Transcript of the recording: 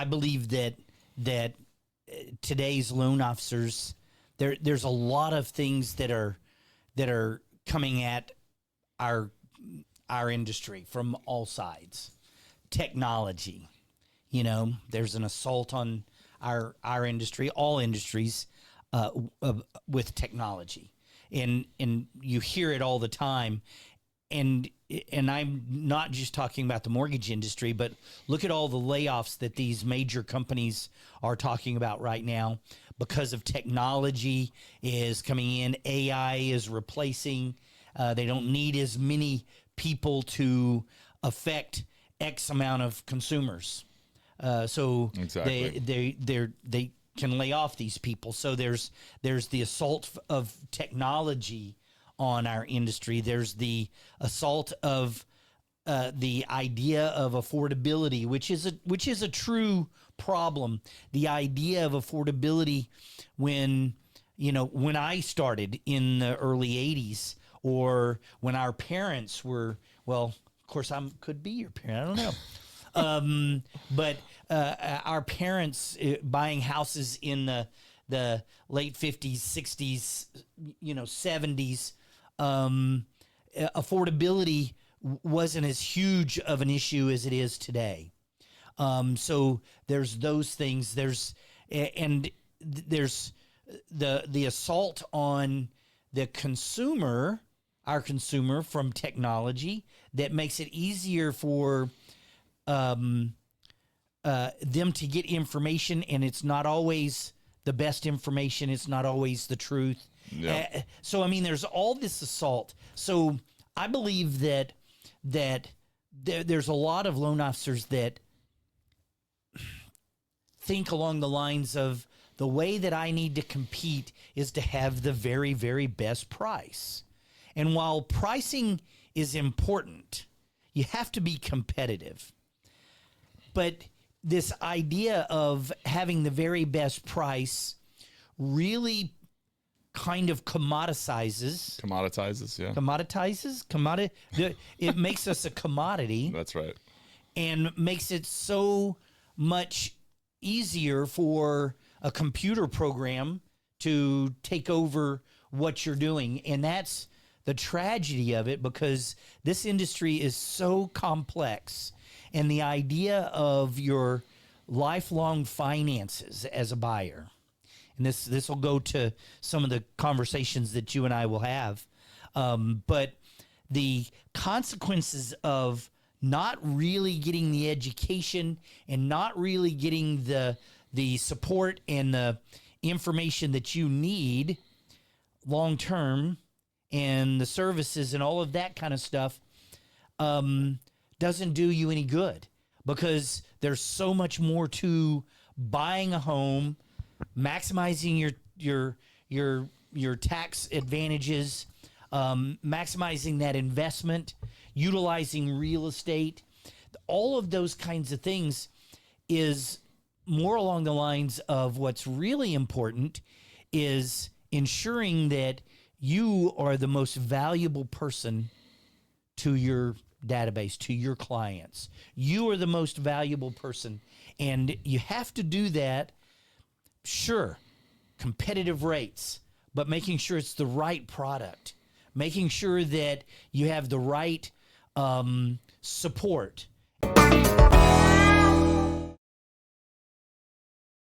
I believe that today's loan officers, there's a lot of things that are coming at our industry from all sides. Technology, there's an assault on our industry, all industries, with technology, and you hear it all the time. And I'm not just talking about the mortgage industry, but look at all the layoffs that these major companies are talking about right now because of technology is coming in. AI is replacing. They don't need as many people to affect X amount of consumers. So exactly. they can lay off these people. So there's the assault of technology on our industry. There's the assault of the idea of affordability, which is a true problem. The idea of affordability when I started in the early 80s, or when our parents were, well, of course could be your parent, I don't know. But our parents buying houses in the late 50s, 60s, 70s, affordability wasn't as huge of an issue as it is today. So there's those things. There's the assault on the consumer, our consumer, from technology that makes it easier for them to get information, and it's not always the best information. It's not always the truth. Yeah. So, I mean, there's all this assault. So I believe that there's a lot of loan officers that think along the lines of, the way that I need to compete is to have the very, very best price. And while pricing is important, you have to be competitive. But this idea of having the very best price really kind of commoditizes. It makes us a commodity. That's right. And makes it so much easier for a computer program to take over what you're doing. And that's the tragedy of it, because this industry is so complex. And the idea of your lifelong finances as a buyer, and this will go to some of the conversations that you and I will have, but the consequences of not really getting the education and not really getting the support and the information that you need long term, and the services and all of that kind of stuff, doesn't do you any good, because there's so much more to buying a home, maximizing your tax advantages, maximizing that investment, utilizing real estate. All of those kinds of things is more along the lines of what's really important is ensuring that you are the most valuable person to your database, to your clients. You are the most valuable person, and you have to do that. Sure, competitive rates, but making sure it's the right product, making sure that you have the right support.